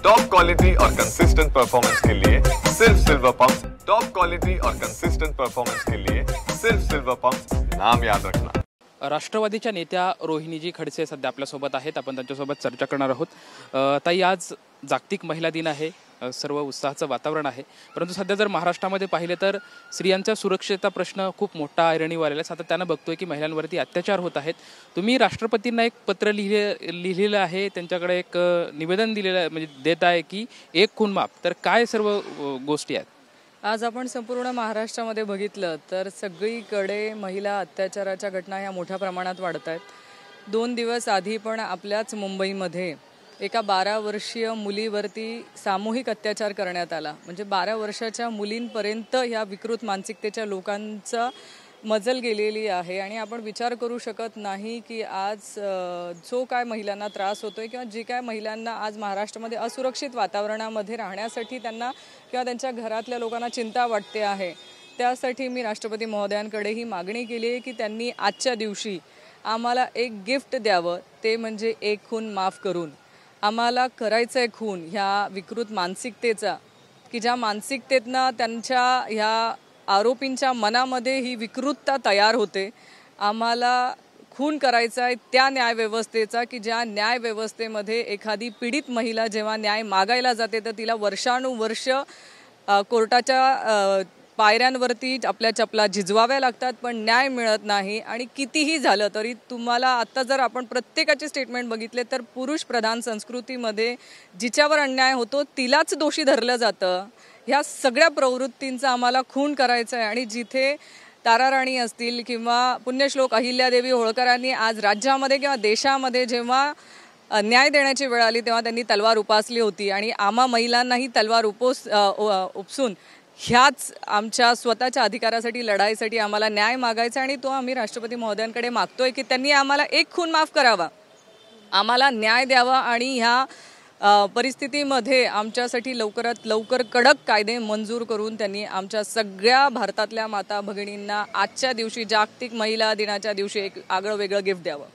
Top quality और consistent performance के लिए सिर्फ सिल्वर पंप्स। टॉप क्वालिटी और कंसिस्टेंट परफॉर्मेंस के लिए सिर्फ सिल्वर पंप्स, नाम याद रखना। राष्ट्रवादीच्या नेत्या रोहिणीजी खडसे सध्या आपल्यासोबत आहेत। आपण त्यांच्यासोबत चर्चा करणार आहोत। ताई, आज जागतिक महिला दिन आहे, सर्व उत्साहाचं वातावरण आहे, परंतु सध्या जर महाराष्ट्रामध्ये पाहिले तर स्त्रियांच्या सुरक्षेचा प्रश्न खूप मोठा ऐरणीवर आलेला आहे। सातत्यानं बघतोय की महिलांवरती अत्याचार होत आहेत। तुम्ही राष्ट्रपतींना एक पत्र लिहिलेलं आहे, त्यांच्याकडे एक निवेदन दिलेलं आहे, म्हणजे देत आहे की एक खून माफ। तर काय सर्व गोष्टी आहेत? आज आपण संपूर्ण महाराष्ट्रामध्ये बघितलं तर सगळीकडे महिला अत्याचाराच्या घटना ह्या मोठ्या प्रमाणात वाढत आहेत। 2 दिवस आधी पण आपल्याच मुंबईमध्ये एका 12 वर्षीय मुलीवरती सामूहिक अत्याचार करण्यात आला। म्हणजे 12 वर्षाच्या मुलींपर्यंत ह्या विकृत मानसिकतेच्या लोकांचा मजल गेलेली आहे। आणि आपण विचार करू शकत नाही की आज जो काय महिलांना त्रास होतोय किंवा जी काय महिलांना आज महाराष्ट्रामध्ये असुरक्षित वातावरणामध्ये राहण्यासाठी त्यांना किंवा त्यांच्या घरातल्या लोकांना चिंता वाटते आहे, त्यासाठी मी राष्ट्रपती महोदयांकडे ही मागणी केली आहे की त्यांनी आजच्या दिवशी आम्हाला एक गिफ्ट द्यावं, ते म्हणजे एक खून माफ करून। आम्हाला करायचं आहे खून ह्या विकृत मानसिकतेचा, की ज्या मानसिकतेतनं त्यांच्या ह्या आरोपींच्या मनामध्ये ही विकृतता तयार होते। आम्हाला खून करायचा आहे त्या न्यायव्यवस्थेचा, की ज्या न्यायव्यवस्थेमध्ये एखादी पीडित महिला जेव्हा न्याय मागायला जाते तर तिला वर्षानुवर्ष कोर्टाच्या पायऱ्यांवरती आपल्या चपला झिजवाव्या लागतात, पण न्याय मिळत नाही। आणि कितीही झालं तरी तुम्हाला आता जर आपण प्रत्येकाचे स्टेटमेंट बघितले तर पुरुष प्रधान संस्कृतीमध्ये जिच्यावर अन्याय होतो तिलाच दोषी धरलं जातं। ह्या सगळ्या प्रवृत्तींचा आम्हाला खून करायचा आहे। आणि जिथे ताराराणी असतील किंवा पुण्यश्लोक अहिल्यादेवी होळकरांनी आज राज्यामध्ये किंवा देशामध्ये जेव्हा न्याय देण्याची वेळ आली तेव्हा त्यांनी तलवार उपासली होती, आणि आम्हा महिलांनाही तलवार उपसून ह्याच आमच्या स्वतःच्या अधिकारासाठी लढाईसाठी आम्हाला न्याय मागायचा। आणि तो आम्ही राष्ट्रपती महोदयांकडे मागतोय की त्यांनी आम्हाला एक खून माफ करावा, आम्हाला न्याय द्यावा, आणि ह्या परिस्थितीमध्ये आमच्यासाठी लवकरात लवकर कडक कायदे मंजूर करून त्यांनी आमच्या सगळ्या भारतातल्या माता भगिनींना आजच्या दिवशी जागतिक महिला दिनाच्या दिवशी एक आगळं वेगळं गिफ्ट द्यावं।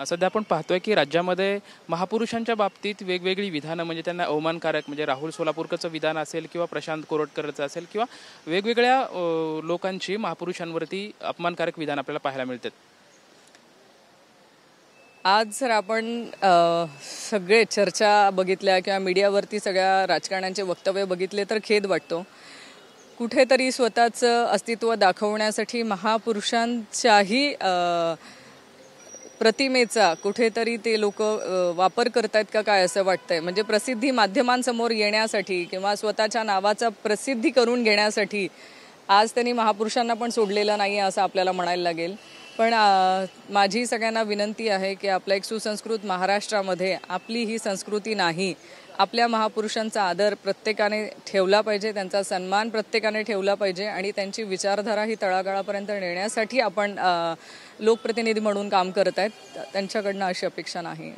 सध्या आपण पाहतोय की राज्यामध्ये महापुरुषांच्या बाबतीत वेगवेगळी विधानं, म्हणजे त्यांना अवमानकारक, म्हणजे राहुल सोलापूरकरचं विधान असेल किंवा प्रशांत कोरटकरचं असेल किंवा वेगवेगळ्या लोकांची महापुरुषांवरती अपमानकारक विधान आपल्याला पाहायला मिळतात। आज जर आपण सगळे चर्चा बघितल्या किंवा मीडियावरती सगळ्या राजकारण्यांचे वक्तव्य बघितले तर खेद वाटतो। कुठेतरी स्वतःचं अस्तित्व दाखवण्यासाठी महापुरुषांच्याही प्रतिमेचा कुठेतरी ते लोक वापर करतायत का काय असं वाटतंय। म्हणजे प्रसिद्धी माध्यमांसमोर येण्यासाठी किंवा स्वतःच्या नावाचा प्रसिद्धी करून घेण्यासाठी आज त्यांनी महापुरुषांना पण सोडलेलं नाही आहे असं आपल्याला म्हणायला लागेल। पण माझी सगळ्यांना विनंती आहे की आपल्या एक सुसंस्कृत महाराष्ट्रामध्ये आपली ही संस्कृती नाही। आपल्या महापुरुषांचा आदर प्रत्येकाने ठेवला पाहिजे, त्यांचा सन्मान प्रत्येकाने ठेवला पाहिजे, आणि त्यांची विचारधारा ही तळागाळापर्यंत नेण्यासाठी आपण लोकप्रतिनिधी म्हणून काम करत आहेत, त्यांच्याकडनं अशी अपेक्षा नाही।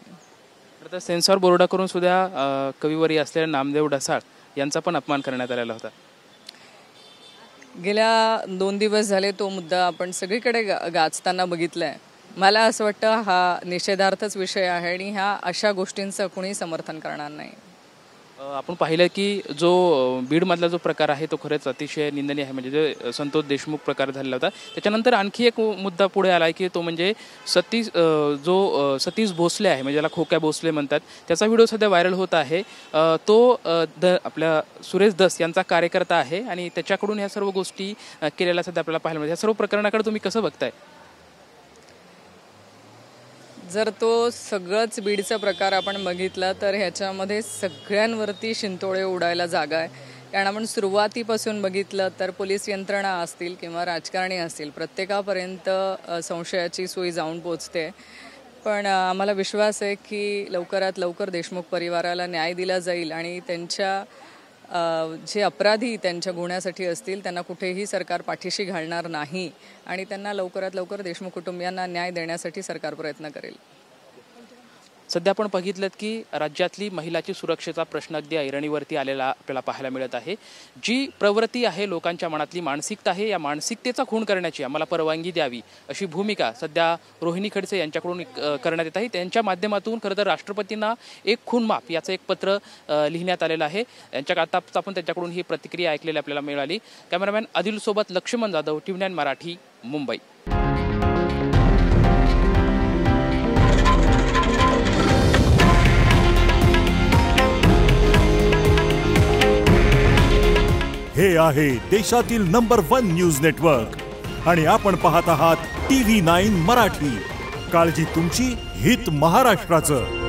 तर सेन्सॉर बोर्डाकडून सुद्धा कविवर्य असलेले नामदेव ढसाळ यांचा पण अपमान करण्यात आलेला होता। गेल्या 2 दिवस झाले तो मुद्दा आपण सगळीकडे गाजताना बघितलाय। मला असं वाटतं हा निषेधार्थच विषय आहे आणि ह्या अशा गोष्टींचं कुणी समर्थन करणार नाही। आपण पाहिलं की जो बीडमधला जो प्रकार आहे तो खरंच अतिशय निंदनीय आहे, म्हणजे जो संतोष देशमुख प्रकार झालेला होता। त्याच्यानंतर आणखी एक मुद्दा पुढे आला आहे की तो म्हणजे सतीश भोसले आहे, म्हणजे ज्याला खोक्या भोसले म्हणतात, त्याचा व्हिडिओ सध्या व्हायरल होत आहे। तो आपल्या सुरेश दस यांचा कार्यकर्ता आहे आणि त्याच्याकडून ह्या सर्व गोष्टी केलेल्या सध्या आपल्याला पाहायला मिळतात। ह्या सर्व प्रकरणाकडे तुम्ही कसं बघताय? जर तो सगळंच बीडचा प्रकार आपण बघितला तर ह्याच्यामध्ये सगळ्यांवरती शिंतोडे उडायला जागा आहे। कारण आपण सुरुवातीपासून बघितलं तर पोलीस यंत्रणा असतील किंवा राजकारणी असतील, प्रत्येकापर्यंत संशयाची सुई जाऊन पोचते। पण आम्हाला विश्वास आहे की लवकरात लवकर देशमुख परिवाराला न्याय दिला जाईल आणि त्यांच्या जे अपराधी त्यांच्या गुन्ह्यासाठी असतील त्यांना कुठेही सरकार पाठीशी घालणार नाही, आणि त्यांना लवकरात लवकर देशमुख कुटुंबियांना न्याय देण्यासाठी सरकार प्रयत्न करेल। सध्या आपण बघितलं की राज्यातली महिलाची सुरक्षेचा प्रश्न अगदी ऐरणीवरती आलेला आपल्याला पाहायला मिळत आहे। जी प्रवृत्ती आहे, लोकांच्या मनातली मानसिकता आहे, या मानसिकतेचा खून करण्याची आम्हाला परवानगी द्यावी अशी भूमिका सध्या रोहिणी खडसे यांच्याकडून करण्यात येत आहे। त्यांच्या माध्यमातून खरं तर राष्ट्रपतींना एक खून माफ याचं एक पत्र लिहिण्यात आलेलं आहे। यांच्या आताच आपण त्यांच्याकडून ही प्रतिक्रिया ऐकलेली आपल्याला मिळाली। कॅमेरामॅन आदिल सोबत लक्ष्मण जाधव, TV9 मराठी, मुंबई। हे आहे देशातील नंबर 1 न्यूज नेटवर्क आणि आपण पाहत आहात TV9 मराठी। काळजी तुमची, हित महाराष्ट्राचं।